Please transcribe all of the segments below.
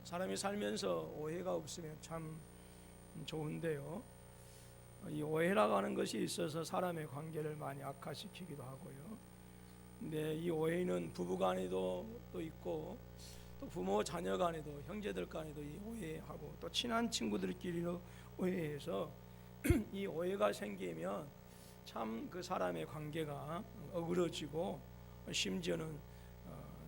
사람이 살면서 오해가 없으면 참 좋은데요. 이 오해라고 하는 것이 있어서 사람의 관계를 많이 악화시키기도 하고요. 근데 이 오해는 부부 간에도 또 있고, 또 부모 자녀 간에도, 형제들 간에도 이 오해하고, 또 친한 친구들끼리도 오해해서 이 오해가 생기면 참 그 사람의 관계가 어그러지고, 심지어는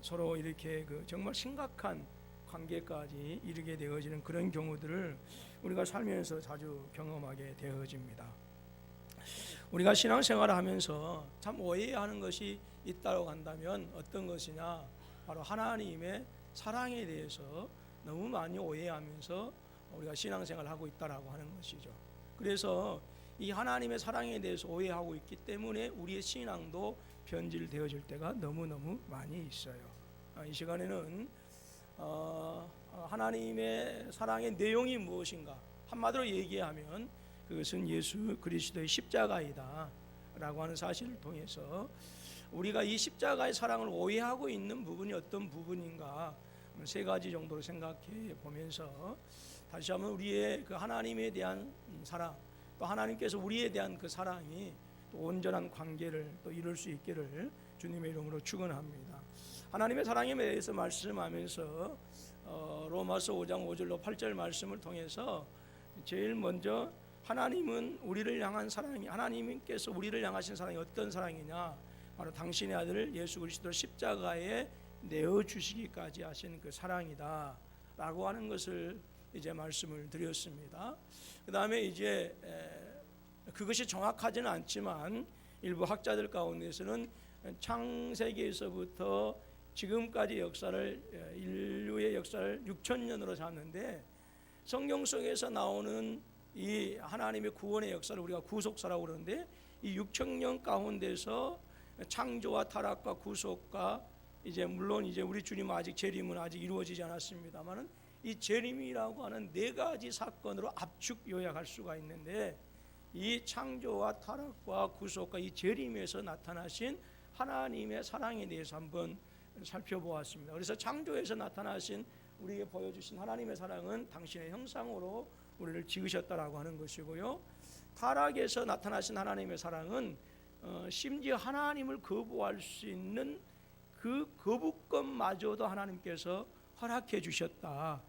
서로 이렇게 정말 심각한 관계까지 이르게 되어지는 그런 경우들을 우리가 살면서 자주 경험하게 되어집니다. 우리가 신앙생활을 하면서 참 오해하는 것이 있다고 한다면 어떤 것이냐, 바로 하나님의 사랑에 대해서 너무 많이 오해하면서 우리가 신앙생활을 하고 있다라고 하는 것이죠. 그래서 이 하나님의 사랑에 대해서 오해하고 있기 때문에 우리의 신앙도 변질되어질 때가 너무너무 많이 있어요. 이 시간에는 하나님의 사랑의 내용이 무엇인가, 한마디로 얘기하면 그것은 예수 그리스도의 십자가이다 라고 하는 사실을 통해서 우리가 이 십자가의 사랑을 오해하고 있는 부분이 어떤 부분인가, 세 가지 정도로 생각해 보면서 다시 한번 우리의 그 하나님에 대한 사랑, 또 하나님께서 우리에 대한 그 사랑이 또 온전한 관계를 또 이룰 수 있기를 주님의 이름으로 축원합니다. 하나님의 사랑에 대해서 말씀하면서 로마서 5장 5절로 8절 말씀을 통해서 제일 먼저 하나님은 우리를 향한 사랑이, 하나님께서 우리를 향하신 사랑이 어떤 사랑이냐, 바로 당신의 아들 예수 그리스도를 십자가에 내어주시기까지 하신 그 사랑이다 라고 하는 것을 이제 말씀을 드렸습니다. 그 다음에 이제 그것이 정확하지는 않지만 일부 학자들 가운데서는 창세기에서부터 지금까지 역사를, 인류의 역사를 6,000년으로 잡는데, 성경 속에서 나오는 이 하나님의 구원의 역사를 우리가 구속사라고 그러는데, 이 6,000년 가운데서 창조와 타락과 구속과 이제 물론 이제 우리 주님은 아직 재림은 아직 이루어지지 않았습니다만은 이 재림이라고 하는 네 가지 사건으로 압축 요약할 수가 있는데, 이 창조와 타락과 구속과 이 재림에서 나타나신 하나님의 사랑에 대해서 한번 살펴보았습니다. 그래서 창조에서 나타나신 우리에게 보여주신 하나님의 사랑은 당신의 형상으로 우리를 지으셨다라고 하는 것이고요, 타락에서 나타나신 하나님의 사랑은 심지어 하나님을 거부할 수 있는 그 거부권마저도 하나님께서 허락해 주셨다.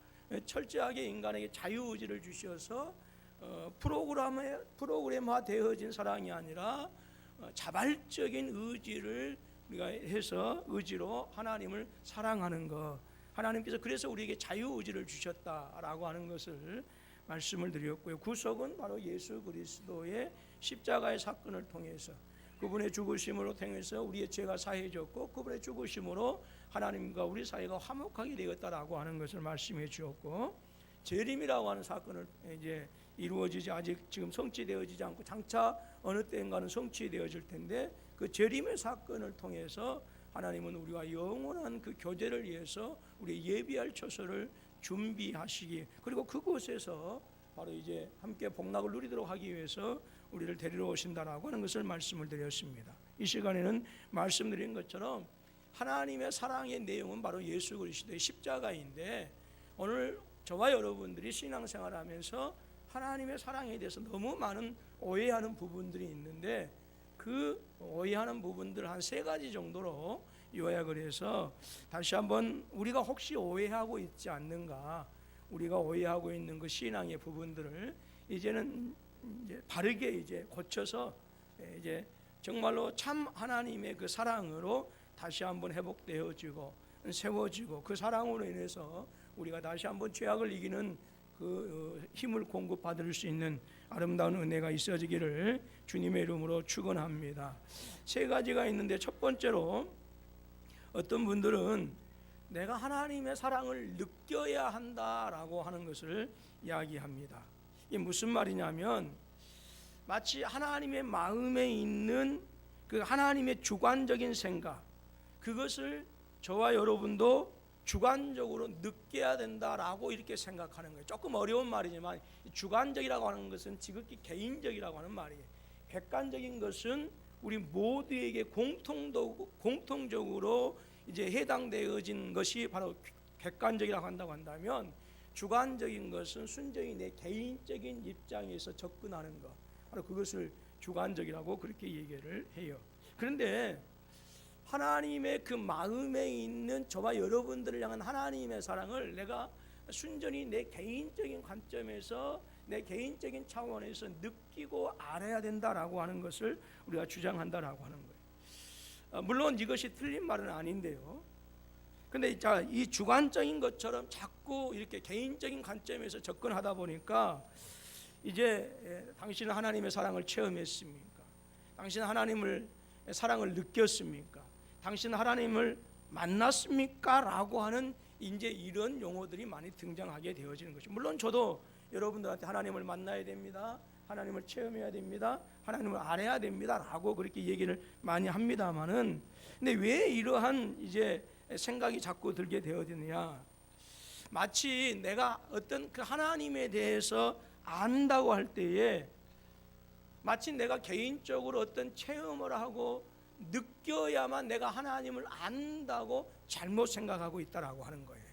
철저하게 인간에게 자유의지를 주셔서 프로그램화 되어진 사랑이 아니라 자발적인 의지를 우리가 해서 의지로 하나님을 사랑하는 것, 하나님께서 그래서 우리에게 자유의지를 주셨다라고 하는 것을 말씀을 드렸고요. 구속은 바로 예수 그리스도의 십자가의 사건을 통해서 그분의 죽으심으로 통해서 우리의 죄가 사해졌고, 그분의 죽으심으로 하나님과 우리 사이가 화목하게 되었다라고 하는 것을 말씀해 주었고, 재림이라고 하는 사건을 이제 이루어지지, 아직 지금 성취되어지지 않고 장차 어느 때인가는 성취되어질 텐데, 그 재림의 사건을 통해서 하나님은 우리와 영원한 그 교제를 위해서 우리 예비할 처소를 준비하시기, 그리고 그곳에서 바로 이제 함께 복락을 누리도록 하기 위해서 우리를 데리러 오신다라고 하는 것을 말씀을 드렸습니다. 이 시간에는 말씀드린 것처럼 하나님의 사랑의 내용은 바로 예수 그리스도의 십자가인데, 오늘 저와 여러분들이 신앙생활을 하면서 하나님의 사랑에 대해서 너무 많은 오해하는 부분들이 있는데, 그 오해하는 부분들 한 세 가지 정도로 요약을 해서 다시 한번 우리가 혹시 오해하고 있지 않는가, 우리가 오해하고 있는 그 신앙의 부분들을 이제는 이제 바르게 이제 고쳐서 이제 정말로 참 하나님의 그 사랑으로 다시 한번 회복되어지고 세워지고, 그 사랑으로 인해서 우리가 다시 한번 죄악을 이기는 그 힘을 공급받을 수 있는 아름다운 은혜가 있어지기를 주님의 이름으로 축원합니다. 세 가지가 있는데, 첫 번째로 어떤 분들은 내가 하나님의 사랑을 느껴야 한다라고 하는 것을 이야기합니다. 이게 무슨 말이냐면, 마치 하나님의 마음에 있는 그 하나님의 주관적인 생각, 그것을 저와 여러분도 주관적으로 느껴야 된다라고 이렇게 생각하는 거예요. 조금 어려운 말이지만 주관적이라고 하는 것은 지극히 개인적이라고 하는 말이에요. 객관적인 것은 우리 모두에게 공통적으로 이제 해당되어진 것이 바로 객관적이라고 한다고 한다면, 주관적인 것은 순전히 내 개인적인 입장에서 접근하는 것, 바로 그것을 주관적이라고 그렇게 얘기를 해요. 그런데 하나님의 그 마음에 있는 저와 여러분들을 향한 하나님의 사랑을 내가 순전히 내 개인적인 관점에서, 내 개인적인 차원에서 느끼고 알아야 된다라고 하는 것을 우리가 주장한다라고 하는 거예요. 물론 이것이 틀린 말은 아닌데요. 근데 이 주관적인 것처럼 자꾸 이렇게 개인적인 관점에서 접근하다 보니까 이제 당신은 하나님의 사랑을 체험했습니까? 당신은 하나님을 사랑을 느꼈습니까? 당신은 하나님을 만났습니까? 라고 하는 이제 이런 용어들이 많이 등장하게 되어지는 것이, 물론 저도 여러분들한테 하나님을 만나야 됩니다, 하나님을 체험해야 됩니다, 하나님을 알아야 됩니다 라고 그렇게 얘기를 많이 합니다만은, 근데 왜 이러한 이제 생각이 자꾸 들게 되어지느냐, 마치 내가 어떤 그 하나님에 대해서 안다고 할 때에 마치 내가 개인적으로 어떤 체험을 하고 느껴야만 내가 하나님을 안다고 잘못 생각하고 있다라고 하는 거예요.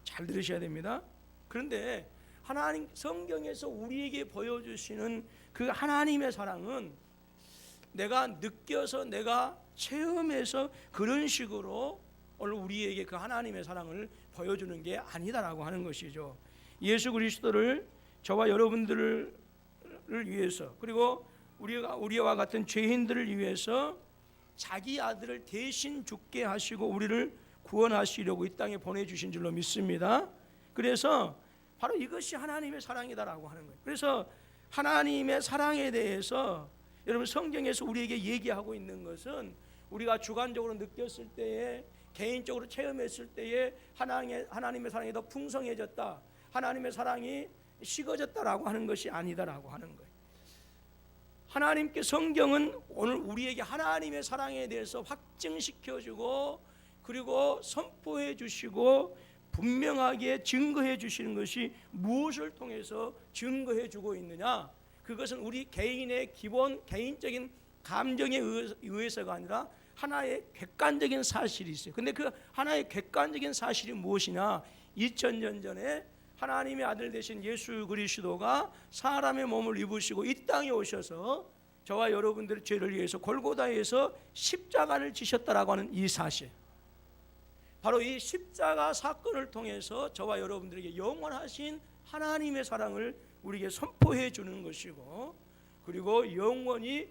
잘 들으셔야 됩니다. 그런데 하나님 성경에서 우리에게 보여주시는 그 하나님의 사랑은 내가 느껴서 내가 체험해서 그런 식으로 오늘 우리에게 그 하나님의 사랑을 보여주는 게 아니다라고 하는 것이죠. 예수 그리스도를 저와 여러분들을 위해서, 그리고 우리와 같은 죄인들을 위해서 자기 아들을 대신 죽게 하시고 우리를 구원하시려고 이 땅에 보내주신 줄로 믿습니다. 그래서 바로 이것이 하나님의 사랑이다라고 하는 거예요. 그래서 하나님의 사랑에 대해서 여러분 성경에서 우리에게 얘기하고 있는 것은 우리가 주관적으로 느꼈을 때에, 개인적으로 체험했을 때에 하나님의 사랑이 더 풍성해졌다, 하나님의 사랑이 식어졌다라고 하는 것이 아니다라고 하는 거예요. 하나님께 성경은 오늘 우리에게 하나님의 사랑에 대해서 확증시켜주고 그리고 선포해 주시고 분명하게 증거해 주시는 것이 무엇을 통해서 증거해 주고 있느냐, 그것은 우리 개인의 기본 개인적인 감정에 의해서가 아니라 하나의 객관적인 사실이 있어요. 근데 그 하나의 객관적인 사실이 무엇이냐, 2000년 전에 하나님의 아들 되신 예수 그리스도가 사람의 몸을 입으시고 이 땅에 오셔서 저와 여러분들의 죄를 위해서 골고다에서 십자가를 지셨다라고 하는 이 사실, 바로 이 십자가 사건을 통해서 저와 여러분들에게 영원하신 하나님의 사랑을 우리에게 선포해 주는 것이고, 그리고 영원히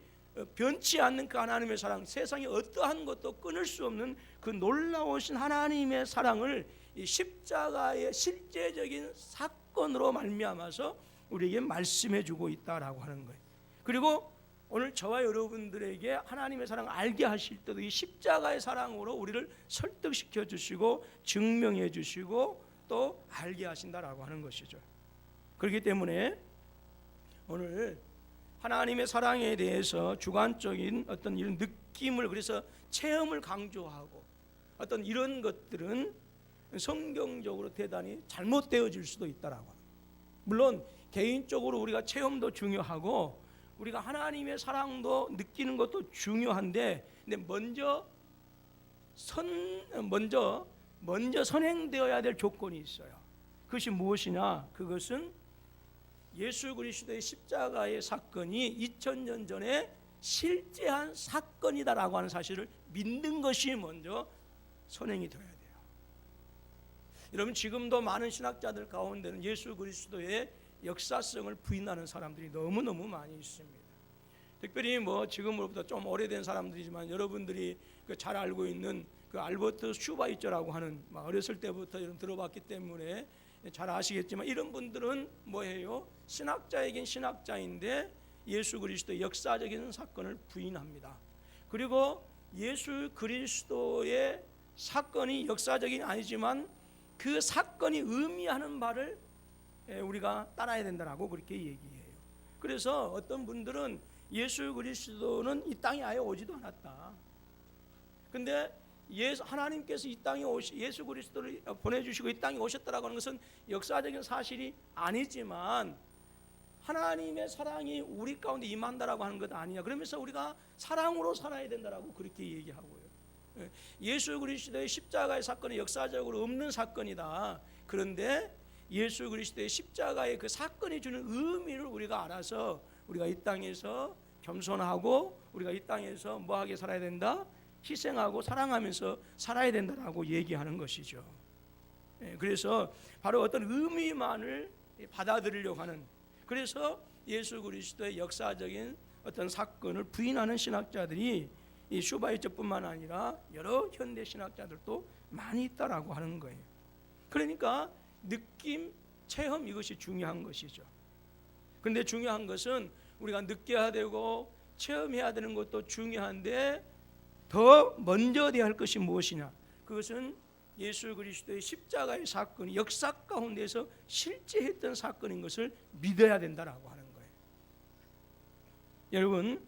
변치 않는 그 하나님의 사랑, 세상에 어떠한 것도 끊을 수 없는 그 놀라우신 하나님의 사랑을 이 십자가의 실제적인 사건으로 말미암아서 우리에게 말씀해 주고 있다라고 하는 거예요. 그리고 오늘 저와 여러분들에게 하나님의 사랑을 알게 하실 때도 이 십자가의 사랑으로 우리를 설득시켜 주시고 증명해 주시고 또 알게 하신다라고 하는 것이죠. 그렇기 때문에 오늘 하나님의 사랑에 대해서 주관적인 어떤 이런 느낌을, 그래서 체험을 강조하고 어떤 이런 것들은 성경적으로 대단히 잘못되어질 수도 있다라고 합니다. 물론 개인적으로 우리가 체험도 중요하고 우리가 하나님의 사랑도 느끼는 것도 중요한데, 근데 먼저 선행되어야 될 조건이 있어요. 그것이 무엇이냐? 그것은 예수 그리스도의 십자가의 사건이 2000년 전에 실제한 사건이다라고 하는 사실을 믿는 것이 먼저 선행이 되어야 돼요. 여러분, 지금도 많은 신학자들 가운데는 예수 그리스도의 역사성을 부인하는 사람들이 너무너무 많이 있습니다. 특별히 지금으로부터 좀 오래된 사람들이지만 여러분들이 잘 알고 있는 그 알버트 슈바이처라고 하는, 어렸을 때부터 여러분 들어봤기 때문에 잘 아시겠지만, 이런 분들은 뭐예요? 신학자이긴 신학자인데 예수 그리스도의 역사적인 사건을 부인합니다. 그리고 예수 그리스도의 사건이 역사적인 아니지만 그 사건이 의미하는 바를 우리가 따라야 된다라고 그렇게 얘기해요. 그래서 어떤 분들은 예수 그리스도는 이 땅에 아예 오지도 않았다. 근데 하나님께서 이 땅에 예수 그리스도를 보내주시고 이 땅에 오셨다라고 하는 것은 역사적인 사실이 아니지만 하나님의 사랑이 우리 가운데 임한다라고 하는 것 아니냐, 그러면서 우리가 사랑으로 살아야 된다라고 그렇게 얘기하고요. 예수 그리스도의 십자가의 사건은 역사적으로 없는 사건이다. 그런데 예수 그리스도의 십자가의 그 사건이 주는 의미를 우리가 알아서 우리가 이 땅에서 겸손하고 우리가 이 땅에서 뭐하게 살아야 된다? 희생하고 사랑하면서 살아야 된다라고 얘기하는 것이죠. 그래서 바로 어떤 의미만을 받아들이려고 하는, 그래서 예수 그리스도의 역사적인 어떤 사건을 부인하는 신학자들이 이 슈바이처뿐만 아니라 여러 현대 신학자들도 많이 있다라고 하는 거예요. 그러니까 느낌, 체험, 이것이 중요한 것이죠. 그런데 중요한 것은 우리가 느껴야 되고 체험해야 되는 것도 중요한데 더 먼저 돼야 할 것이 무엇이냐? 그것은 예수 그리스도의 십자가의 사건이 역사 가운데서 실제 했던 사건인 것을 믿어야 된다라고 하는 거예요. 여러분,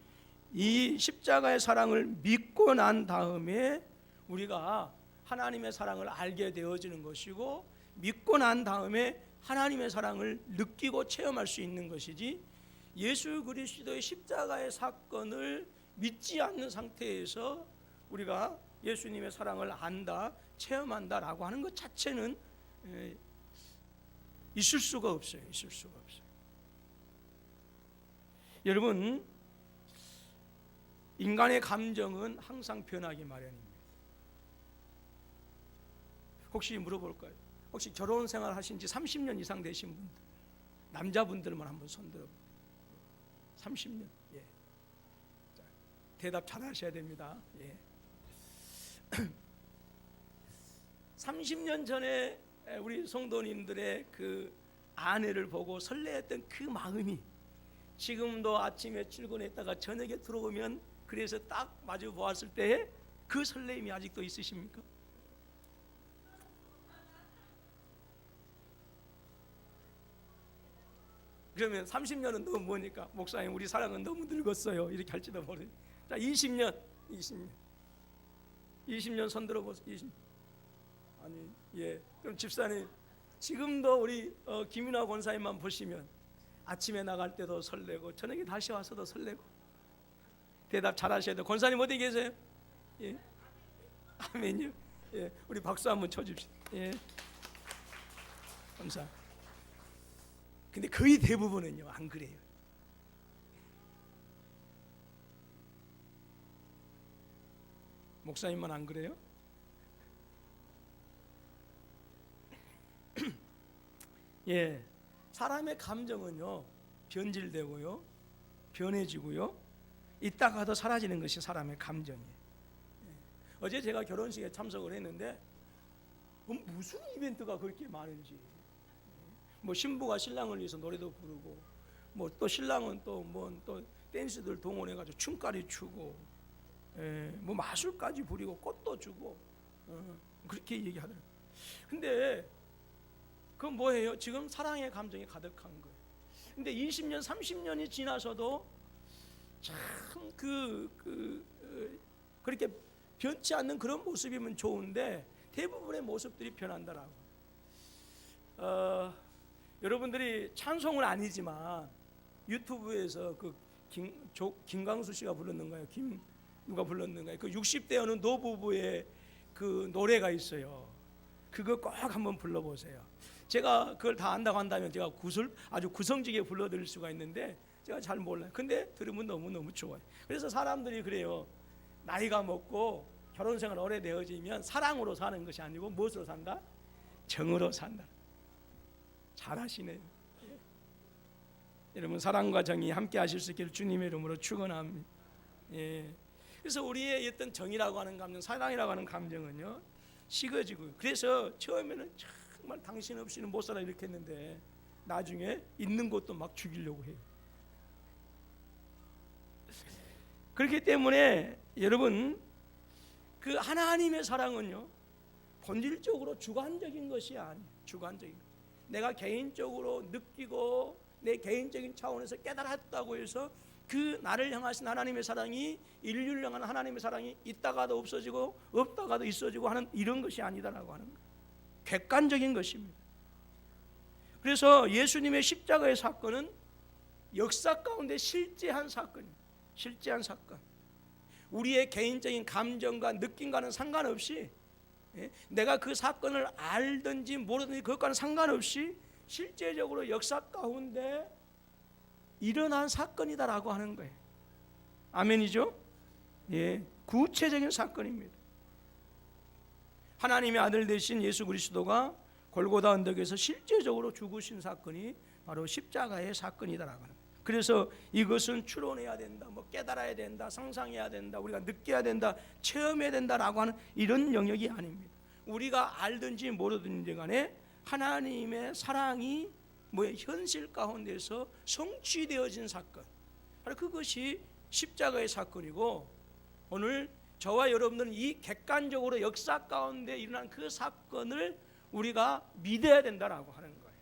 이 십자가의 사랑을 믿고 난 다음에 우리가 하나님의 사랑을 알게 되어지는 것이고, 믿고 난 다음에 하나님의 사랑을 느끼고 체험할 수 있는 것이지, 예수 그리스도의 십자가의 사건을 믿지 않는 상태에서 우리가 예수님의 사랑을 안다, 체험한다라고 하는 것 자체는 있을 수가 없어요. 있을 수가 없어요. 여러분, 인간의 감정은 항상 변하기 마련입니다. 혹시 물어볼까요? 혹시 결혼 생활 하신 지 30년 이상 되신 분들, 남자분들만 한번 손들어. 30년. 예. 자, 대답 잘 하셔야 됩니다. 예. 30년 전에 우리 성도님들의 그 아내를 보고 설레했던 그 마음이 지금도 아침에 출근했다가 저녁에 들어오면 그래서 딱 마주 보았을 때 그 설레임이 아직도 있으십니까? 그러면 30년은 너무 뭐니까? 목사님, 우리 사랑은 너무 늙었어요. 이렇게 할지도 모르. 자, 20년 손들어 보세요. 20년. 아니, 예. 그럼 집사님, 지금도 우리 김윤아 권사님만 보시면 아침에 나갈 때도 설레고 저녁에 다시 와서도 설레고. 대답 잘 하셔야 돼요. 권사님 어디 계세요? 예. 아멘요. 예. 우리 박수 한번 쳐줍시다. 예. 감사. 근데 거의 대부분은요 안 그래요. 목사님만 안 그래요? 예, 사람의 감정은요 변질되고요, 변해지고요, 있다가도 사라지는 것이 사람의 감정이에요. 어제 제가 결혼식에 참석을 했는데 무슨 이벤트가 그렇게 많은지, 뭐 신부가 신랑을 위해서 노래도 부르고, 뭐 또 신랑은 또 댄스들 동원해 가지고 춤까지 추고, 뭐 마술까지 부리고 꽃도 주고, 그렇게 얘기하더라고요. 근데 그건 뭐예요? 지금 사랑의 감정이 가득한 거예요. 근데 20년, 30년이 지나서도 참 그렇게 변치 않는 그런 모습이면 좋은데 대부분의 모습들이 변한다라고. 여러분들이 찬송은 아니지만 유튜브에서 그 김광수 씨가 불렀는가요? 누가 불렀는가요? 그 60대 어느 노부부의 그 노래가 있어요. 그거 꼭 한번 불러보세요. 제가 그걸 다 안다고 한다면 제가 아주 구성지게 불러드릴 수가 있는데 제가 잘 몰라요. 근데 들으면 너무너무 좋아요. 그래서 사람들이 그래요. 나이가 먹고 결혼생활 오래되어지면 사랑으로 사는 것이 아니고 무엇으로 산다? 정으로 산다. 잘하시네요. 예. 여러분, 사랑과 정이 함께 하실 수 있기를 주님의 이름으로 축원합니다. 예. 그래서 우리의 어떤 정이라고 하는 감정, 사랑이라고 하는 감정은요 식어지고요. 그래서 처음에는 정말 당신 없이는 못 살아 이렇게 했는데 나중에 있는 것도 막 죽이려고 해요. 그렇기 때문에 여러분, 그 하나님의 사랑은요 본질적으로 주관적인 것이 아니에요. 주관적인 것. 내가 개인적으로 느끼고 내 개인적인 차원에서 깨달았다고 해서 그 나를 향하신 하나님의 사랑이, 인류를 향한 하나님의 사랑이 있다가도 없어지고 없다가도 있어지고 하는 이런 것이 아니다라고 하는 거예요. 객관적인 것입니다. 그래서 예수님의 십자가의 사건은 역사 가운데 실제한 사건입니다. 실제한 사건. 우리의 개인적인 감정과 느낌과는 상관없이, 내가 그 사건을 알든지 모르든지 그것과는 상관없이 실제적으로 역사 가운데 일어난 사건이다라고 하는 거예요. 아멘이죠? 예, 구체적인 사건입니다. 하나님의 아들 되신 예수 그리스도가 골고다 언덕에서 실제적으로 죽으신 사건이 바로 십자가의 사건이다라고 하는 거예요. 그래서 이것은 추론해야 된다, 뭐 깨달아야 된다, 상상해야 된다, 우리가 느껴야 된다, 체험해야 된다라고 하는 이런 영역이 아닙니다. 우리가 알든지 모르든지 간에 하나님의 사랑이 현실 가운데서 성취되어진 사건, 바로 그것이 십자가의 사건이고, 오늘 저와 여러분들은 이 객관적으로 역사 가운데 일어난 그 사건을 우리가 믿어야 된다라고 하는 거예요.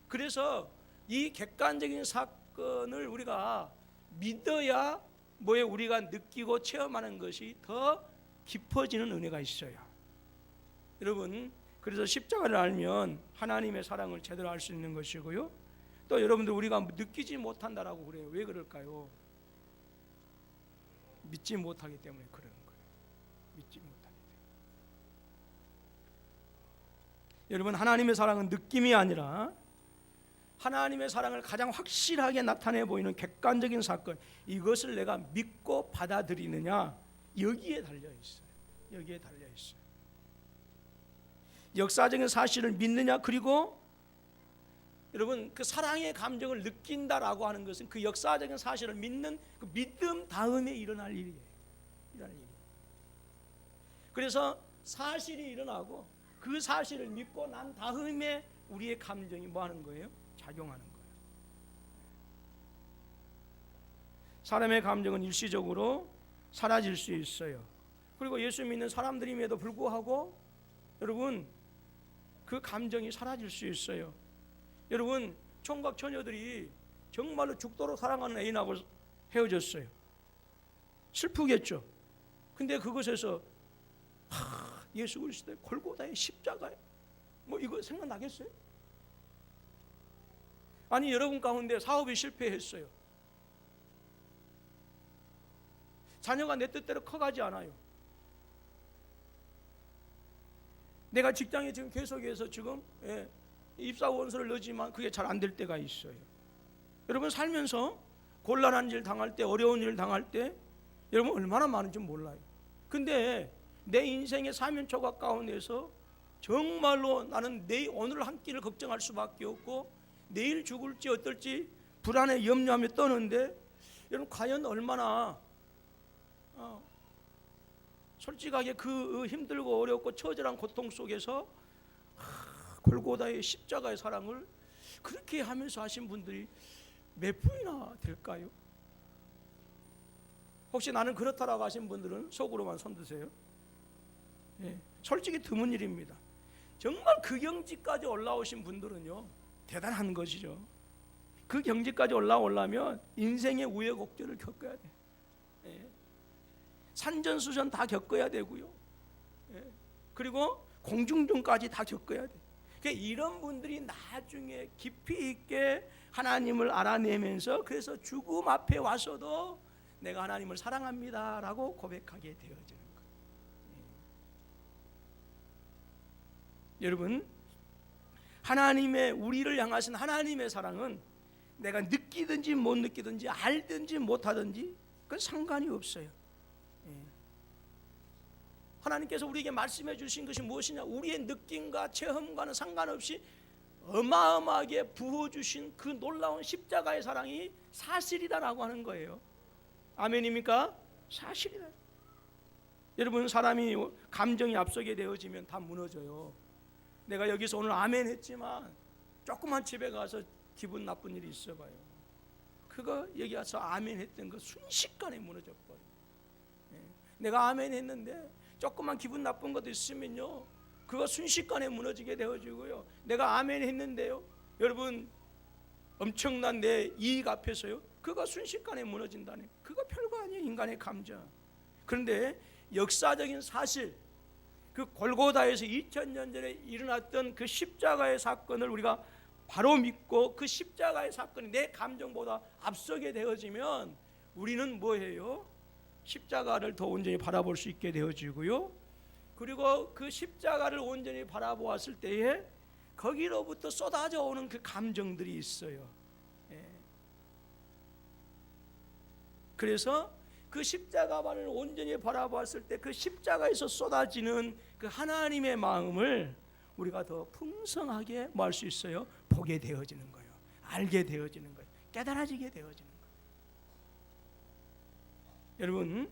그래서 이 객관적인 사건을 우리가 믿어야 우리가 느끼고 체험하는 것이 더 깊어지는 은혜가 있어요. 여러분, 그래서 십자가를 알면 하나님의 사랑을 제대로 알 수 있는 것이고요. 또 여러분들, 우리가 느끼지 못한다라고 그래요. 왜 그럴까요? 믿지 못하기 때문에 그러는 거예요. 믿지 못하기 때문에. 여러분, 하나님의 사랑은 느낌이 아니라 하나님의 사랑을 가장 확실하게 나타내 보이는 객관적인 사건, 이것을 내가 믿고 받아들이느냐, 여기에 달려 있어요. 여기에 달려 있어요. 역사적인 사실을 믿느냐, 그리고 여러분, 그 사랑의 감정을 느낀다라고 하는 것은 그 역사적인 사실을 믿는 그 믿음 다음에 일어날 일이에요. 그래서 사실이 일어나고 그 사실을 믿고 난 다음에 우리의 감정이 뭐 하는 거예요? 작용하는 거예요. 사람의 감정은 일시적으로 사라질 수 있어요. 그리고 예수 믿는 사람들임에도 불구하고 여러분, 그 감정이 사라질 수 있어요. 여러분, 총각 처녀들이 정말로 죽도록 사랑하는 애인하고 헤어졌어요. 슬프겠죠. 근데 그것에서 예수 그리스도의 골고다의 십자가에 이거 생각나겠어요? 아니, 여러분 가운데 사업이 실패했어요. 자녀가 내 뜻대로 커가지 않아요. 내가 직장에 지금 계속해서 지금 입사 원서를 넣지만 그게 잘 안 될 때가 있어요. 여러분, 살면서 곤란한 일 당할 때, 어려운 일 당할 때 여러분 얼마나 많은지 몰라요. 근데 내 인생의 사면초가 가운데서 정말로 나는 오늘 한 끼를 걱정할 수밖에 없고 내일 죽을지 어떨지 불안에 염려하며 떠는데, 여러분 과연 얼마나 솔직하게 그 힘들고 어렵고 처절한 고통 속에서 골고다의 십자가의 사랑을 그렇게 하면서 하신 분들이 몇 분이나 될까요? 혹시 나는 그렇다라고 하신 분들은 속으로만 손 드세요. 솔직히 드문 일입니다. 정말 그 경지까지 올라오신 분들은요, 대단한 것이죠. 그 경지까지 올라오려면 인생의 우여곡절을 겪어야 돼. 산전수전 다 겪어야 되고요. 그리고 공중전까지 다 겪어야 돼. 그러니까 이런 분들이 나중에 깊이 있게 하나님을 알아내면서, 그래서 죽음 앞에 와서도 내가 하나님을 사랑합니다라고 고백하게 되어지는 거예요. 여러분, 하나님의, 우리를 향하신 하나님의 사랑은 내가 느끼든지 못 느끼든지 알든지 못하든지 그건 상관이 없어요. 하나님께서 우리에게 말씀해 주신 것이 무엇이냐, 우리의 느낌과 체험과는 상관없이 어마어마하게 부어주신 그 놀라운 십자가의 사랑이 사실이다라고 하는 거예요. 아멘입니까? 사실이다. 여러분, 사람이 감정이 앞서게 되어지면 다 무너져요. 내가 여기서 오늘 아멘 했지만 조금만 집에 가서 기분 나쁜 일이 있어봐요. 그거 여기 와서 아멘 했던 거 순식간에 무너져 버려요. 내가 아멘 했는데 조금만 기분 나쁜 것도 있으면요, 그거 순식간에 무너지게 되어지고요. 내가 아멘 했는데요, 여러분 엄청난 내 이익 앞에서요, 그거 순식간에 무너진다니, 그거 별거 아니에요. 인간의 감정. 그런데 역사적인 사실, 그 골고다에서 2000년 전에 일어났던 그 십자가의 사건을 우리가 바로 믿고 그 십자가의 사건이 내 감정보다 앞서게 되어지면 우리는 뭐예요? 십자가를 더 온전히 바라볼 수 있게 되어지고요. 그리고 그 십자가를 온전히 바라보았을 때에 거기로부터 쏟아져 오는 그 감정들이 있어요. 그래서 그 십자가만을 온전히 바라보았을 때 그 십자가에서 쏟아지는 그 하나님의 마음을 우리가 더 풍성하게 뭐 할 수 있어요? 보게 되어지는 거예요. 알게 되어지는 거예요. 깨달아지게 되어지는 거예요. 여러분,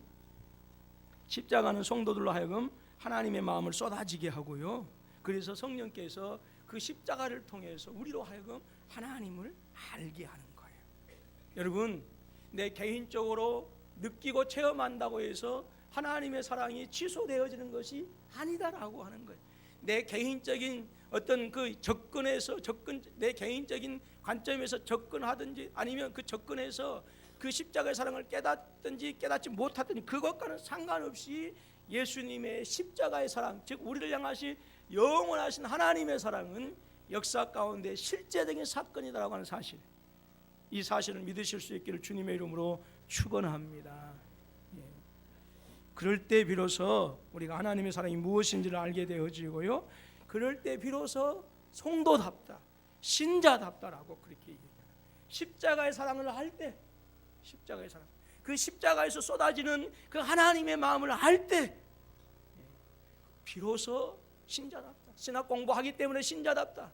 십자가는 성도들로 하여금 하나님의 마음을 쏟아지게 하고요. 그래서 성령께서 그 십자가를 통해서 우리로 하여금 하나님을 알게 하는 거예요. 여러분, 내 개인적으로 느끼고 체험한다고 해서 하나님의 사랑이 취소되어지는 것이 아니다라고 하는 거예요. 내 개인적인 어떤 그 내 개인적인 관점에서 접근하든지 아니면 그 접근해서 그 십자가의 사랑을 깨닫든지 깨닫지 못하든지 그것과는 상관없이 예수님의 십자가의 사랑, 즉 우리를 향하신 영원하신 하나님의 사랑은 역사 가운데 실제적인 사건이다라고 하는 사실, 이 사실을 믿으실 수 있기를 주님의 이름으로 축원합니다. 그럴 때 비로소 우리가 하나님의 사랑이 무엇인지를 알게 되어지고요. 그럴 때 비로소 성도답다, 신자답다라고 그렇게 얘기해요. 십자가의 사랑을 할 때, 십자가의 사랑, 그 십자가에서 쏟아지는 그 하나님의 마음을 알 때 비로소 신자답다. 신학 공부하기 때문에 신자답다.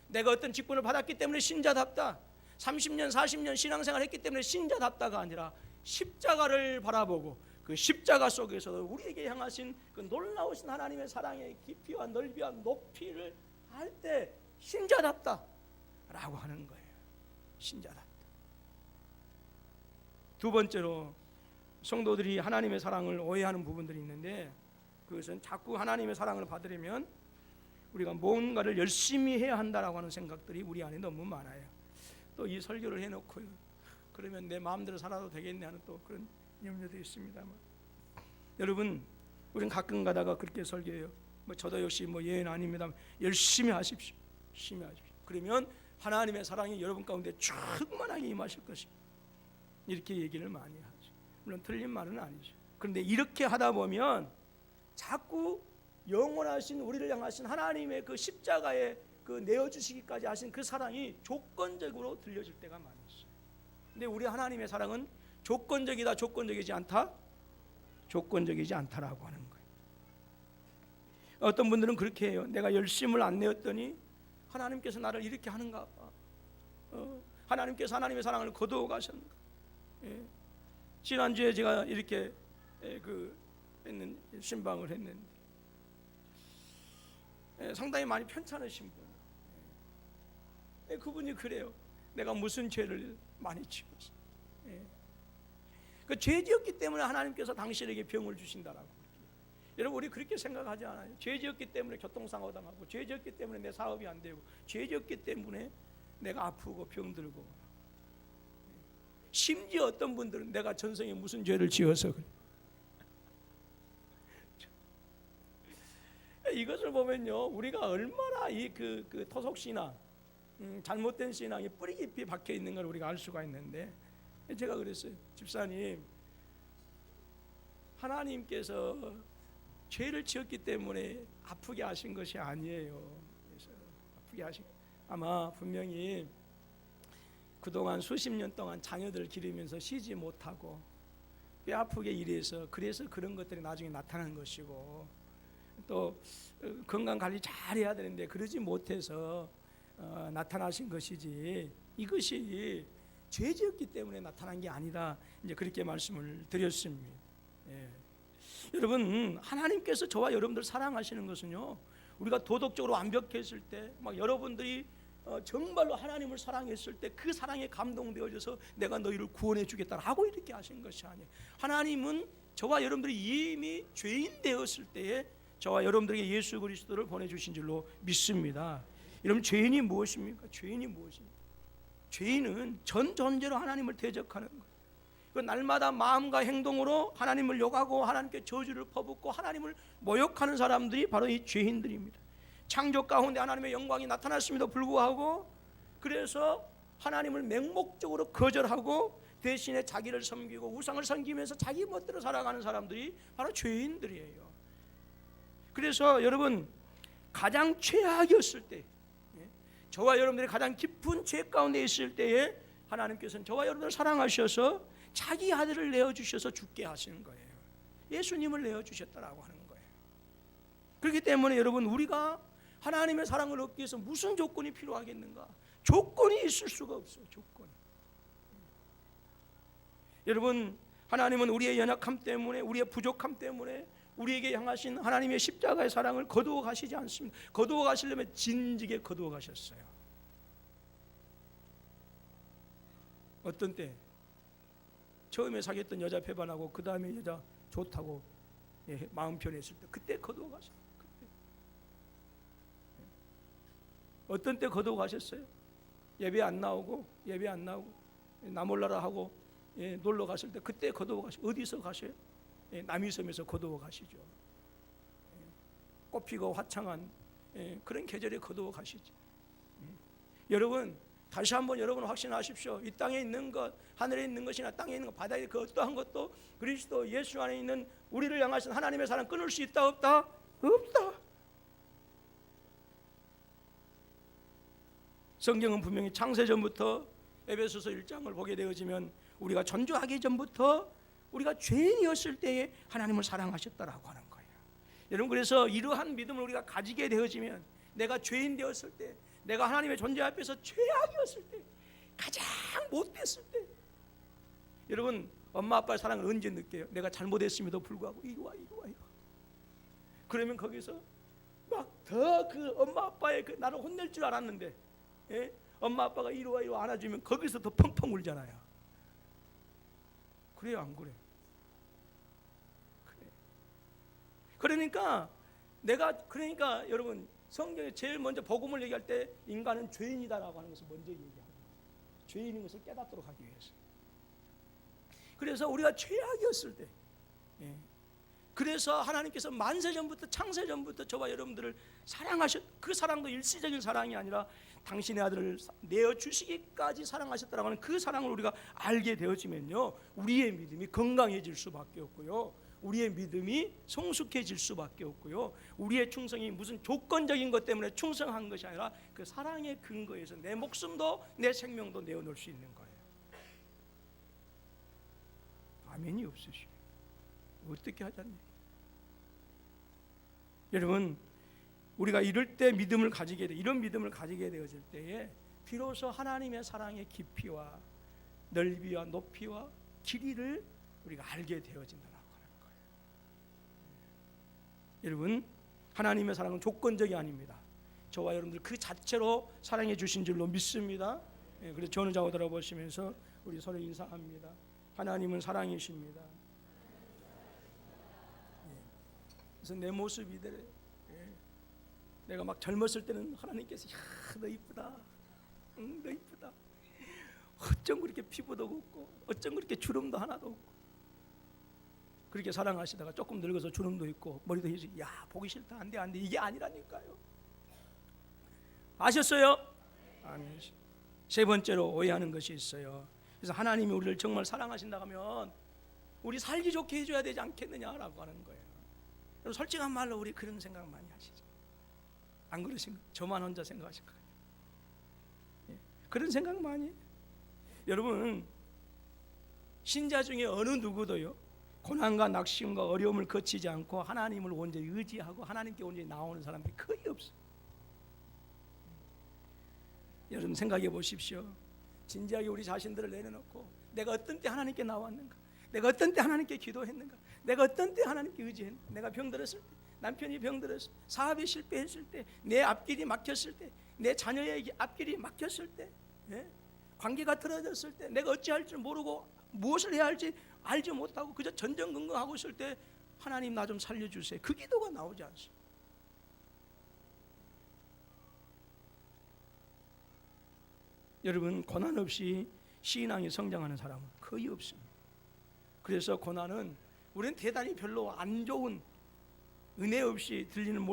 내가 어떤 직분을 받았기 때문에 신자답다. 30년 40년 신앙생활 했기 때문에 신자답다가 아니라 십자가를 바라보고 그 십자가 속에서 우리에게 향하신 그 놀라우신 하나님의 사랑의 깊이와 넓이와 높이를 알 때 신자답다 라고 하는 거예요. 신자답다. 두 번째로 성도들이 하나님의 사랑을 오해하는 부분들이 있는데, 그것은 자꾸 하나님의 사랑을 받으려면 우리가 뭔가를 열심히 해야 한다라고 하는 생각들이 우리 안에 너무 많아요. 또 이 설교를 해놓고 그러면 내 마음대로 살아도 되겠네 하는 또 그런 염려도 있습니다만, 여러분, 우리는 가끔 가다가 그렇게 설교해요. 저도 역시 예외는 아닙니다만 열심히 하십시오. 열심히 하십시오. 그러면 하나님의 사랑이 여러분 가운데 충만하게 임하실 것입니다. 이렇게 얘기를 많이 하죠. 물론 틀린 말은 아니죠. 그런데 이렇게 하다 보면 자꾸 영원하신 우리를 향하신 하나님의 그 십자가에 그 내어주시기까지 하신 그 사랑이 조건적으로 들려질 때가 많이 있어요. 근데 우리 하나님의 사랑은 조건적이다, 조건적이지 않다, 조건적이지 않다라고 하는 거예요. 어떤 분들은 그렇게 해요. 내가 열심을 안 내었더니 하나님께서 나를 이렇게 하는가 봐. 하나님께서 하나님의 사랑을 거두어 가셨는가. 지난주에 제가 이렇게 신방을 했는데 상당히 많이 편찮으신 분, 그분이 그래요. 내가 무슨 죄를 많이 지었어. 그 죄 지었기 때문에 하나님께서 당신에게 병을 주신다라고. 여러분, 우리 그렇게 생각하지 않아요? 죄 지었기 때문에 교통사고 당하고, 죄 지었기 때문에 내 사업이 안 되고, 죄 지었기 때문에 내가 아프고 병들고, 심지어 어떤 분들은 내가 전생에 무슨 죄를 지어서 그래. 이것을 보면요, 우리가 얼마나 그 토속 신앙, 잘못된 신앙이 뿌리 깊이 박혀 있는 걸 우리가 알 수가 있는데, 제가 그랬어요. 집사님, 하나님께서 죄를 지었기 때문에 아프게 하신 것이 아니에요. 그래서 아프게 하신, 아마 분명히 그동안 수십 년 동안 자녀들 기르면서 쉬지 못하고 뼈 아프게 일해서 그래서 그런 것들이 나중에 나타나는 것이고, 또 건강 관리 잘 해야 되는데 그러지 못해서 나타나신 것이지, 이것이 죄지었기 때문에 나타난 게 아니다, 이제 그렇게 말씀을 드렸습니다. 여러분, 하나님께서 저와 여러분들 사랑하시는 것은요, 우리가 도덕적으로 완벽했을 때, 막 여러분들이 정말로 하나님을 사랑했을 때 그 사랑에 감동되어져서 내가 너희를 구원해 주겠다라고 이렇게 하신 것이 아니에요. 하나님은 저와 여러분들이 이미 죄인 되었을 때에 저와 여러분들에게 예수 그리스도를 보내주신 줄로 믿습니다. 여러분, 죄인이 무엇입니까? 죄인이 무엇입니까? 죄인은 전 존재로 하나님을 대적하는 거예요. 그 날마다 마음과 행동으로 하나님을 욕하고 하나님께 저주를 퍼붓고 하나님을 모욕하는 사람들이 바로 이 죄인들입니다. 창조 가운데 하나님의 영광이 나타났음에도 불구하고, 그래서 하나님을 맹목적으로 거절하고 대신에 자기를 섬기고 우상을 섬기면서 자기 멋대로 살아가는 사람들이 바로 죄인들이에요. 그래서 여러분, 가장 최악이었을 때, 저와 여러분들이 가장 깊은 죄 가운데 있을 때에 하나님께서는 저와 여러분을 사랑하셔서 자기 아들을 내어주셔서 죽게 하시는 거예요. 예수님을 내어주셨다라고 하는 거예요. 그렇기 때문에 여러분, 우리가 하나님의 사랑을 얻기 위해서 무슨 조건이 필요하겠는가? 조건이 있을 수가 없어요. 조건이. 여러분, 하나님은 우리의 연약함 때문에, 우리의 부족함 때문에 우리에게 향하신 하나님의 십자가의 사랑을 거두어 가시지 않습니다. 거두어 가시려면 진즉에 거두어 가셨어요. 어떤 때 처음에 사귀었던 여자 배반하고 그 다음에 여자 좋다고 마음 편했을 때, 그때 거두어 가셨어요. 그때. 어떤 때 거두어 가셨어요? 예배 안 나오고 나 몰라라 하고 놀러 갔을 때, 그때 거두어 가셔. 어디서 가셔요? 남이섬에서 거두어 가시죠. 꽃피고 화창한 그런 계절에 거두어 가시죠. 여러분, 다시 한번 여러분 확신하십시오. 이 땅에 있는 것, 하늘에 있는 것이나 땅에 있는 것, 바다에 그 어떠한 것도 그리스도 예수 안에 있는 우리를 향하신 하나님의 사랑 끊을 수 있다 없다? 없다. 성경은 분명히 창세전부터 에베소서 1장을 보게 되어지면 우리가 존재하기 전부터 우리가 죄인이었을 때에 하나님을 사랑하셨다라고 하는 거예요. 여러분, 그래서 이러한 믿음을 우리가 가지게 되어지면, 내가 죄인 되었을 때, 내가 하나님의 존재 앞에서 최악이었을 때, 가장 못됐을 때, 여러분, 엄마 아빠의 사랑을 언제 느껴요? 내가 잘못했음에도 불구하고 이리 와. 그러면 거기서 막 더 그 엄마 아빠의 그 나를 혼낼 줄 알았는데, 엄마 아빠가 이리 와 안아주면 거기서 더 펑펑 울잖아요. 그래요, 안 그래요? 그래. 그러니까 여러분, 성경에 제일 먼저 복음을 얘기할 때 인간은 죄인이다라고 하는 것을 먼저 얘기합니다. 죄인인 것을 깨닫도록 하기 위해서. 그래서 우리가 최악이었을 때, 그래서 하나님께서 만세전부터 창세전부터 저와 여러분들을 사랑하셨, 그 사랑도 일시적인 사랑이 아니라 당신의 아들을 내어주시기까지 사랑하셨다라고 하는 그 사랑을 우리가 알게 되어지면요, 우리의 믿음이 건강해질 수밖에 없고요, 우리의 믿음이 성숙해질 수밖에 없고요, 우리의 충성이 무슨 조건적인 것 때문에 충성한 것이 아니라 그 사랑의 근거에서 내 목숨도 내 생명도 내어놓을 수 있는 거예요. 아멘이 없으시오. 어떻게 하자니? 여러분, 우리가 이럴 때 믿음을 가지게 돼, 이런 믿음을 가지게 되어질 때에 비로소 하나님의 사랑의 깊이와 넓이와 높이와 길이를 우리가 알게 되어진다라고 하는 거예요. 여러분, 하나님의 사랑은 조건적이 아닙니다. 저와 여러분들 그 자체로 사랑해 주신 줄로 믿습니다. 그래서 저는 좌우 돌아보시면서 우리 서로 인사합니다. 하나님은 사랑이십니다. 그래서 내 모습 이대로, 내가 막 젊었을 때는 하나님께서 너 이쁘다, 너 이쁘다, 어쩜 그렇게 피부도 곱고 어쩜 그렇게 주름도 하나도 없고, 그렇게 사랑하시다가 조금 늙어서 주름도 있고 머리도 희지, 보기 싫다, 안돼 이게 아니라니까요. 아셨어요? 아멘. 세 번째로 오해하는 것이 있어요. 그래서 하나님이 우리를 정말 사랑하신다고 하면 우리 살기 좋게 해줘야 되지 않겠느냐라고 하는 거예요. 여러분, 솔직한 말로 우리 그런 생각 많이 하시죠? 안 그러신가요? 저만 혼자 생각하실 것 같아요. 그런 생각 많이 해요. 여러분, 신자 중에 어느 누구도요, 고난과 낙심과 어려움을 거치지 않고 하나님을 온전히 의지하고 하나님께 온전히 나오는 사람들이 거의 없어요. 여러분, 생각해 보십시오. 진지하게 우리 자신들을 내려놓고 내가 어떤 때 하나님께 나왔는가, 내가 어떤 때 하나님께 기도했는가, 내가 어떤 때 하나님께 의지했는가, 내가 병들었을 때, 남편이 병들었을 때, 사업이 실패했을 때, 내 앞길이 막혔을 때, 내 자녀의 앞길이 막혔을 때, 관계가 틀어졌을 때, 내가 어찌할 줄 모르고 무엇을 해야 할지 알지 못하고 그저 전전긍긍하고 있을 때 하나님 나 좀 살려주세요. 그 기도가 나오지 않습니다. 여러분, 고난 없이 신앙이 성장하는 사람은 거의 없습니다. 그래서 고난은 우리는 대단히 별로 안 좋은, 은혜 없이 들리는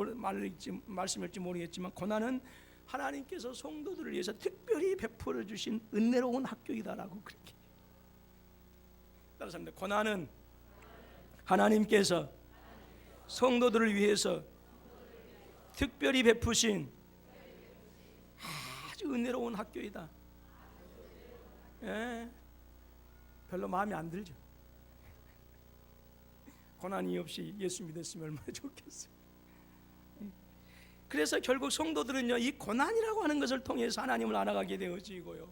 말씀일지 모르겠지만, 고난은 하나님께서 성도들을 위해서 특별히 베풀어 주신 은혜로운 학교이다라고 그렇게. 따라서 합니다. 고난은 하나님께서 성도들을 위해서 특별히 베푸신 아주 은혜로운 학교이다. 예, 별로 마음에 안 들죠. 고난이 없이 예수 믿었으면 얼마나 좋겠어요. 그래서 결국 성도들은요, 이 고난이라고 하는 것을 통해서 하나님을 알아가게 되어지고요,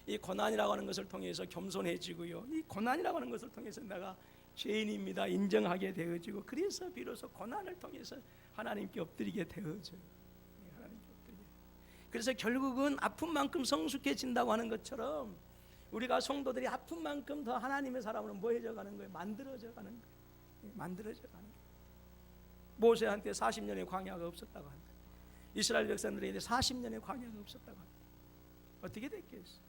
이 고난이라고 하는 것을 통해서 겸손해지고요, 이 고난이라고 하는 것을 통해서 내가 죄인입니다 인정하게 되어지고, 그래서 비로소 고난을 통해서 하나님께 엎드리게 되어져요. 하나님께 엎드리게. 그래서 결국은 아픈 만큼 성숙해진다고 하는 것처럼 우리가 성도들이 아픈 만큼 더 하나님의 사람으로 뭐해져 가는 거예요? 만들어져 가는 거예요. 만들어져 가는 거예요. 모세한테 40년의 광야가 없었다고 한다. 이스라엘 백성들에게 40년의 광야가 없었다고 한다. 어떻게 됐겠어요?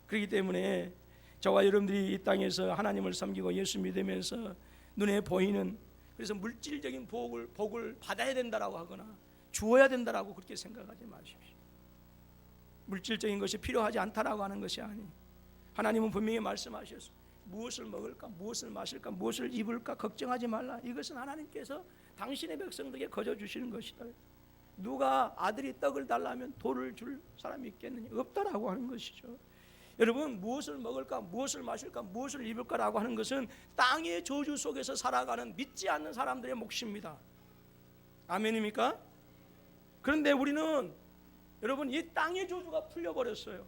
그렇기 때문에 저와 여러분들이 이 땅에서 하나님을 섬기고 예수 믿으면서 눈에 보이는, 그래서 물질적인 복을 받아야 된다라고 하거나 주어야 된다라고 그렇게 생각하지 마십시오. 물질적인 것이 필요하지 않다라고 하는 것이 아니, 하나님은 분명히 말씀하셨어요. 무엇을 먹을까, 무엇을 마실까, 무엇을 입을까 걱정하지 말라. 이것은 하나님께서 당신의 백성들에게 거저 주시는 것이다. 누가 아들이 떡을 달라면 돌을 줄 사람이 있겠느냐? 없다라고 하는 것이죠. 여러분, 무엇을 먹을까, 무엇을 마실까, 무엇을 입을까라고 하는 것은 땅의 저주 속에서 살아가는 믿지 않는 사람들의 몫입니다. 아멘입니까? 그런데 우리는 여러분, 이 땅의 저주가 풀려버렸어요.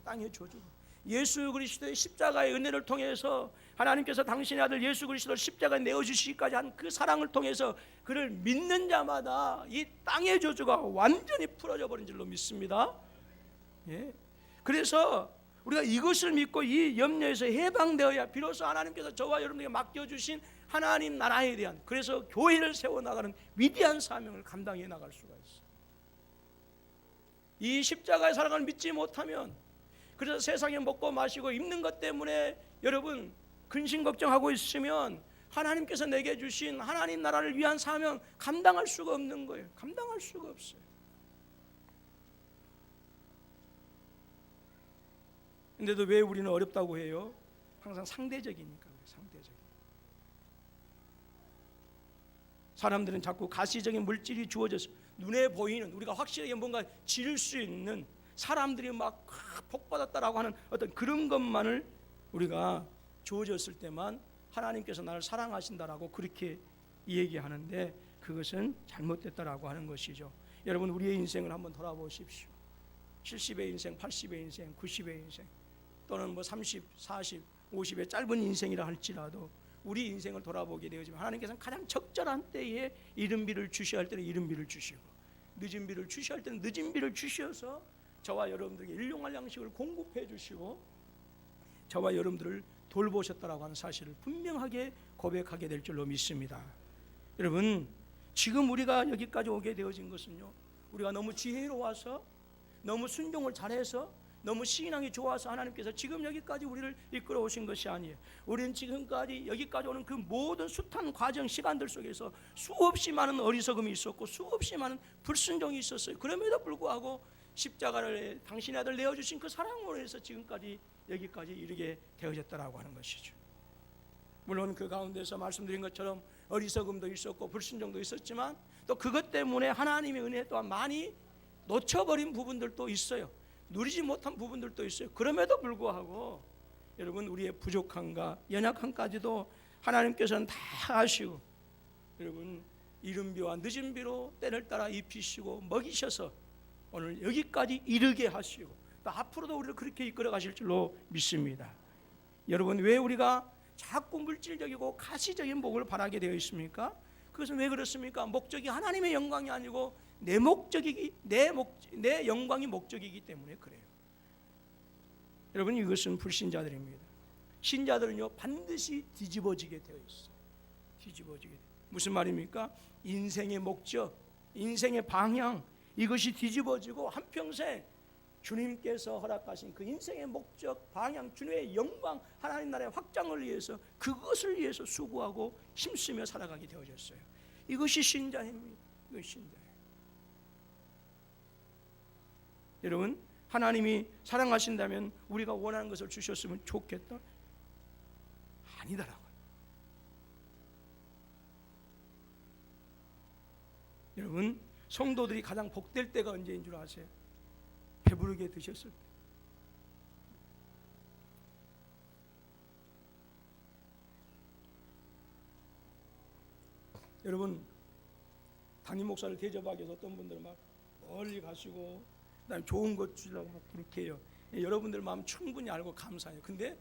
땅의 저주. 예수 그리스도의 십자가의 은혜를 통해서 하나님께서 당신의 아들 예수 그리스도를 십자가에 내어주시기까지 한 그 사랑을 통해서 그를 믿는 자마다 이 땅의 저주가 완전히 풀어져 버린 줄로 믿습니다. 예. 그래서 우리가 이것을 믿고 이 염려에서 해방되어야 비로소 하나님께서 저와 여러분에게 맡겨주신 하나님 나라에 대한, 그래서 교회를 세워나가는 위대한 사명을 감당해 나갈 수가 있어요. 이 십자가의 사랑을 믿지 못하면, 그래서 세상에 먹고 마시고 입는 것 때문에 여러분 근심 걱정하고 있으면 하나님께서 내게 주신 하나님 나라를 위한 사명 감당할 수가 없는 거예요. 감당할 수가 없어요. 근데도 왜 우리는 어렵다고 해요? 항상 상대적이니까. 상대적. 사람들은 자꾸 가시적인 물질이 주어져서 눈에 보이는, 우리가 확실하게 뭔가 지를 수 있는, 사람들이 막 복받았다라고 하는 어떤 그런 것만을 우리가 주어졌을 때만 하나님께서 나를 사랑하신다라고 그렇게 얘기하는데, 그것은 잘못됐다라고 하는 것이죠. 여러분, 우리의 인생을 한번 돌아보십시오. 70의 인생, 80의 인생, 90의 인생, 또는 뭐 30, 40, 50의 짧은 인생이라 할지라도 우리 인생을 돌아보게 되어지면 하나님께서는 가장 적절한 때에 이른 비를 주셔야 할 때는 이른 비를 주시고, 늦은 비를 주셔야 할 때는 늦은 비를 주셔서 저와 여러분들에게 일용할 양식을 공급해 주시고 저와 여러분들을 돌보셨다라고 하는 사실을 분명하게 고백하게 될 줄로 믿습니다. 여러분, 지금 우리가 여기까지 오게 되어진 것은요, 우리가 너무 지혜로워서, 너무 순종을 잘해서, 너무 신앙이 좋아서 하나님께서 지금 여기까지 우리를 이끌어 오신 것이 아니에요. 우리는 지금까지 여기까지 오는 그 모든 숱한 과정, 시간들 속에서 수없이 많은 어리석음이 있었고 수없이 많은 불순종이 있었어요. 그럼에도 불구하고 십자가를 당신의 아들 내어주신 그 사랑으로 해서 지금까지 여기까지 이르게 되어졌다라고 하는 것이죠. 물론 그 가운데서 말씀드린 것처럼 어리석음도 있었고 불순종도 있었지만, 또 그것 때문에 하나님의 은혜 또한 많이 놓쳐버린 부분들도 있어요. 누리지 못한 부분들도 있어요. 그럼에도 불구하고 여러분, 우리의 부족함과 연약함까지도 하나님께서는 다 아시고, 여러분 이른 비와 늦은 비로 때를 따라 입히시고 먹이셔서 오늘 여기까지 이르게 하시고, 또 앞으로도 우리를 그렇게 이끌어 가실 줄로 믿습니다. 여러분, 왜 우리가 자꾸 물질적이고 가시적인 복을 바라게 되어 있습니까? 그것은 왜 그렇습니까? 목적이 하나님의 영광이 아니고 내 영광이 목적이기 때문에 그래요. 여러분, 이것은 불신자들입니다. 신자들은요, 반드시 뒤집어지게 되어 있어요. 뒤집어지게. 무슨 말입니까? 인생의 목적, 인생의 방향, 이것이 뒤집어지고 한평생 주님께서 허락하신 그 인생의 목적, 방향, 주님의 영광, 하나님 나라의 확장을 위해서, 그것을 위해서 수고하고 힘쓰며 살아가게 되어졌어요. 이것이 신자입니다. 이것이 신자예요. 여러분, 하나님이 사랑하신다면 우리가 원하는 것을 주셨으면 좋겠다? 아니더라고요. 여러분, 성도들이 가장 복될 때가 언제인 줄 아세요? 배부르게 드셨을 때. 여러분, 담임 목사를 대접하기 위해서 어떤 분들은 막 멀리 가시고 그다음에 좋은 것 주려고 그렇게 해요. 여러분들 마음 충분히 알고 감사해요. 근데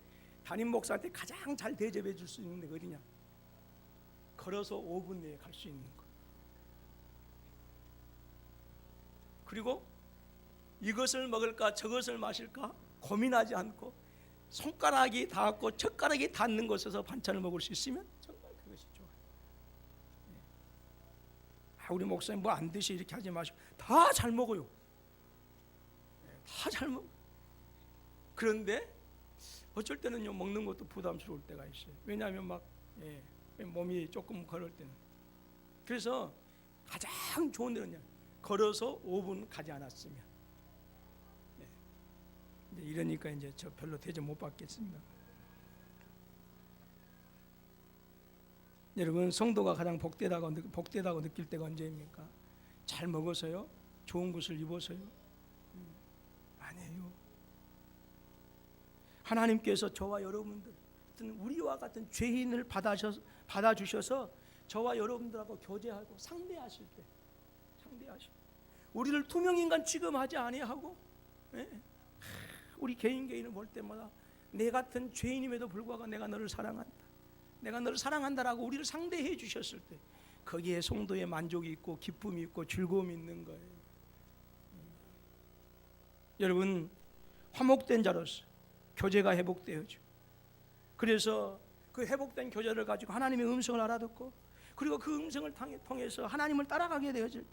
담임 목사한테 가장 잘 대접해 줄 수 있는 데가 어디냐? 걸어서 5분 내에 갈 수 있는 거. 그리고 이것을 먹을까 저것을 마실까 고민하지 않고 손가락이 닿고 젓가락이 닿는 곳에서 반찬을 먹을 수 있으면 정말 그것이 좋아요. 우리 목사님 뭐 안 드시 이렇게 하지 마시고 다 잘 먹어요. 다 잘 먹. 그런데 어쩔 때는요 먹는 것도 부담스러울 때가 있어요. 왜냐하면 막 몸이 조금 걸을 때는. 그래서 가장 좋은 데는요 걸어서 5분 가지 않았으면. 이러니까 이제 저 별로 대접 못 받겠습니다. 여러분, 성도가 가장 복되다고 느낄 때가 언제입니까? 잘 먹어서요? 좋은 것을 입어서요? 아니에요. 하나님께서 저와 여러분들 우리와 같은 죄인을 받아주셔서 저와 여러분들하고 교제하고 상대하실 때, 우리를 투명인간 취급하지 아니하고 우리 개인을 볼 때마다 내 같은 죄인임에도 불구하고 내가 너를 사랑한다라고 우리를 상대해 주셨을 때 거기에 성도의 만족이 있고 기쁨이 있고 즐거움이 있는 거예요. 여러분, 화목된 자로서 교제가 회복되어져. 그래서 그 회복된 교제를 가지고 하나님의 음성을 알아듣고 그리고 그 음성을 통해서 하나님을 따라가게 되어질 때,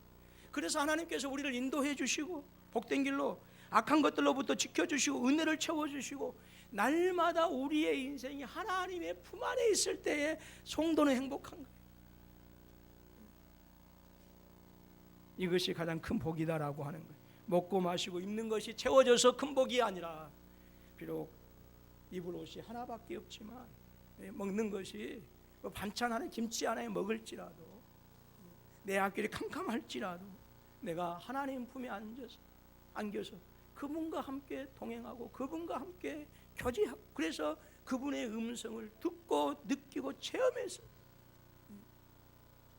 그래서 하나님께서 우리를 인도해 주시고 복된 길로 악한 것들로부터 지켜주시고 은혜를 채워주시고 날마다 우리의 인생이 하나님의 품 안에 있을 때에 성도는 행복한 거예요. 이것이 가장 큰 복이다라고 하는 거예요. 먹고 마시고 입는 것이 채워져서 큰 복이 아니라 비록 입을 옷이 하나밖에 없지만 먹는 것이 반찬 하나 김치 하나에 먹을지라도 내 앞길이 캄캄할지라도 내가 하나님 품에 안겨서 그분과 함께 동행하고 그분과 함께 교제하고 그래서 그분의 음성을 듣고 느끼고 체험해서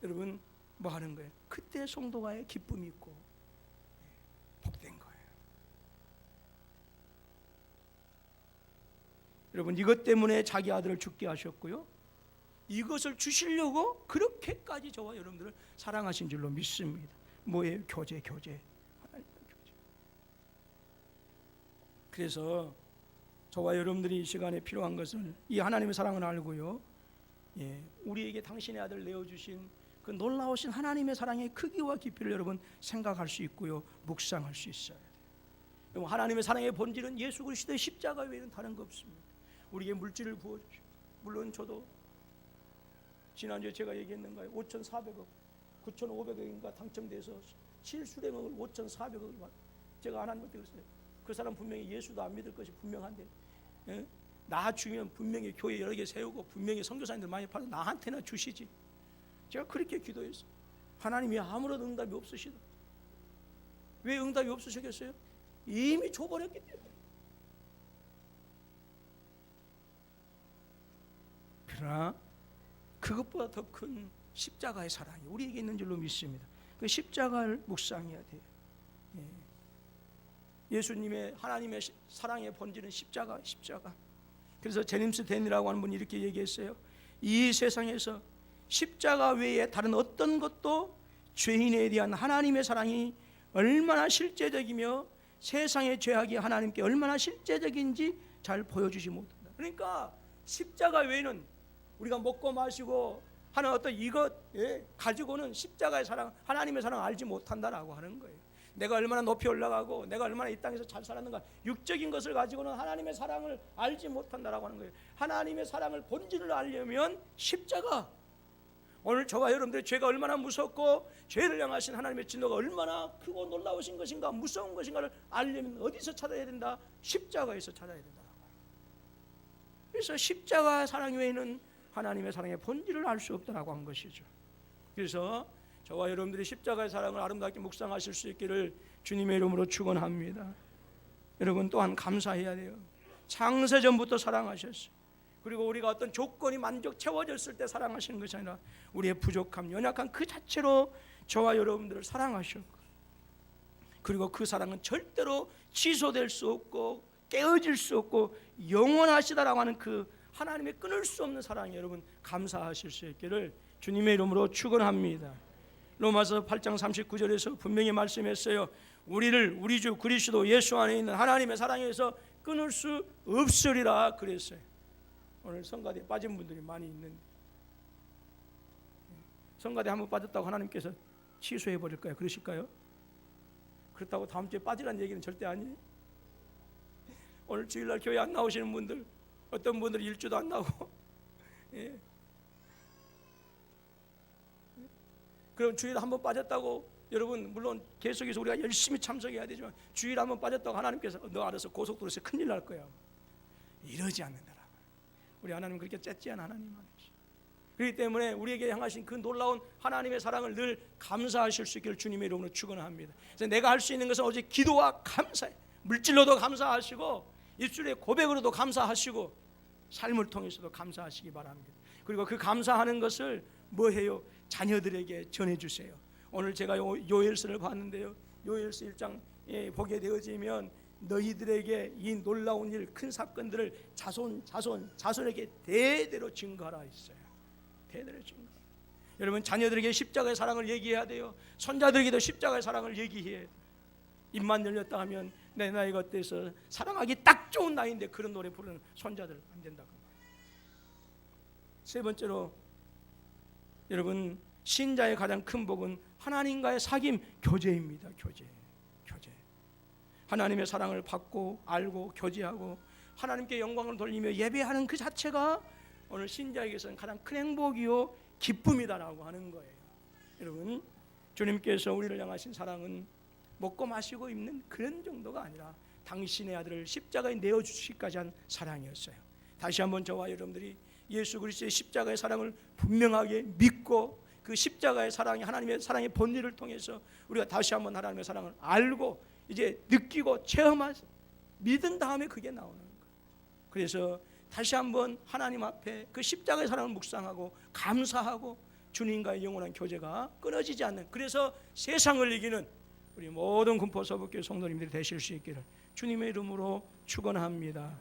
여러분 뭐 하는 거예요? 그때 성도와의 기쁨이 있고 복된 거예요. 여러분, 이것 때문에 자기 아들을 죽게 하셨고요, 이것을 주시려고 그렇게까지 저와 여러분들을 사랑하신 줄로 믿습니다. 뭐예요? 교제. 그래서 저와 여러분들이 이 시간에 필요한 것은 이 하나님의 사랑을 알고요, 우리에게 당신의 아들 내어주신 그 놀라우신 하나님의 사랑의 크기와 깊이를 여러분 생각할 수 있고요, 묵상할 수 있어야 돼요. 여러분, 하나님의 사랑의 본질은 예수 그리스도의 십자가 외에는 다른 거 없습니다. 우리에게 물질을 부어주시고, 물론 저도 지난주에 제가 얘기했는가요? 5,400억 9,500억인가 당첨돼서 실수령을 5,400억을 받. 제가 하나님한테 그랬어요. 그 사람 분명히 예수도 안 믿을 것이 분명한데 나 주면 분명히 교회 여러 개 세우고 분명히 선교사님들 많이 받아 나한테나 주시지. 제가 그렇게 기도했어요. 하나님이 아무런 응답이 없으시다. 왜 응답이 없으시겠어요? 이미 줘버렸기 때문에. 그러나 그것보다 더 큰 십자가의 사랑이 우리에게 있는 줄로 믿습니다. 그 십자가를 묵상해야 돼요. 예수님의 하나님의 사랑의 본질은 십자가. 그래서 제임스 댄이라고 하는 분이 이렇게 얘기했어요. 이 세상에서 십자가 외에 다른 어떤 것도 죄인에 대한 하나님의 사랑이 얼마나 실제적이며 세상의 죄악이 하나님께 얼마나 실제적인지 잘 보여주지 못한다. 그러니까 십자가 외에는 우리가 먹고 마시고 하는 어떤 이것 가지고는 십자가의 사랑, 하나님의 사랑 알지 못한다라고 하는 거예요. 내가 얼마나 높이 올라가고 내가 얼마나 이 땅에서 잘 살았는가, 육적인 것을 가지고는 하나님의 사랑을 알지 못한다라고 하는 거예요. 하나님의 사랑을 본질을 알려면 십자가, 오늘 저와 여러분들의 죄가 얼마나 무섭고 죄를 향하신 하나님의 진노가 얼마나 크고 놀라우신 것인가, 무서운 것인가를 알려면 어디서 찾아야 된다? 십자가에서 찾아야 된다. 그래서 십자가 사랑 외에는 하나님의 사랑의 본질을 알 수 없다라고 한 것이죠. 그래서 저와 여러분들이 십자가의 사랑을 아름답게 묵상하실 수 있기를 주님의 이름으로 축원합니다. 여러분 또한 감사해야 돼요. 창세전부터 사랑하셨어요. 그리고 우리가 어떤 조건이 채워졌을 때 사랑하시는 것이 아니라 우리의 부족함, 연약한 그 자체로 저와 여러분들을 사랑하셨고, 그리고 그 사랑은 절대로 취소될 수 없고 깨어질 수 없고 영원하시다라고 하는 그 하나님의 끊을 수 없는 사랑에 여러분 감사하실 수 있기를 주님의 이름으로 축원합니다. 로마서 8장 39절에서 분명히 말씀했어요. 우리를 우리 주 그리스도 예수 안에 있는 하나님의 사랑에서 끊을 수 없으리라 그랬어요. 오늘 성가대에 빠진 분들이 많이 있는데, 성가대 한번 빠졌다고 하나님께서 취소해 버릴까요? 그러실까요? 그렇다고 다음 주에 빠지라는 얘기는 절대 아니에요. 오늘 주일날 교회 안 나오시는 분들, 어떤 분들은 일주도 안 나오고, 예. 그럼 주일 한번 빠졌다고 여러분, 물론 계속해서 우리가 열심히 참석해야 되지만 주일 한번 빠졌다고 하나님께서 너 알아서 고속도로에서 큰일 날 거야, 이러지 않는다. 우리 하나님은 그렇게 째찌한 하나님 아니시. 그렇기 때문에 우리에게 향하신 그 놀라운 하나님의 사랑을 늘 감사하실 수 있기를 주님의 이름으로 축원합니다. 그래서 내가 할 수 있는 것은 오직 기도와 감사해. 물질로도 감사하시고 입술의 고백으로도 감사하시고 삶을 통해서도 감사하시기 바랍니다. 그리고 그 감사하는 것을 뭐 해요? 자녀들에게 전해주세요. 오늘 제가 요엘서를 봤는데요, 요엘서 1장에 보게 되어지면 너희들에게 이 놀라운 일, 큰 사건들을 자손에게 대대로 증거하라 했어요. 대대로 증거. 여러분 자녀들에게 십자가의 사랑을 얘기해야 돼요. 손자들에게도 십자가의 사랑을 얘기해야 돼요. 입만 열렸다 하면 내 나이가 어때서 사랑하기 딱 좋은 나이인데 그런 노래 부르는 손자들 안 된다고. 세 번째로 여러분 신자의 가장 큰 복은 하나님과의 사귐, 교제입니다. 교제. 하나님의 사랑을 받고 알고 교제하고 하나님께 영광을 돌리며 예배하는 그 자체가 오늘 신자에게서는 가장 큰 행복이요 기쁨이다라고 하는 거예요. 여러분 주님께서 우리를 향하신 사랑은 먹고 마시고 입는 그런 정도가 아니라 당신의 아들을 십자가에 내어주시기까지 한 사랑이었어요. 다시 한번 저와 여러분들이 예수 그리스도의 십자가의 사랑을 분명하게 믿고 그 십자가의 사랑이 하나님의 사랑의 본질을 통해서 우리가 다시 한번 하나님의 사랑을 알고 이제 느끼고 체험하고 믿은 다음에 그게 나오는 거예요. 그래서 다시 한번 하나님 앞에 그 십자가의 사랑을 묵상하고 감사하고 주님과의 영원한 교제가 끊어지지 않는, 그래서 세상을 이기는 우리 모든 군포서북교회 성도님들이 되실 수 있기를 주님의 이름으로 축원합니다.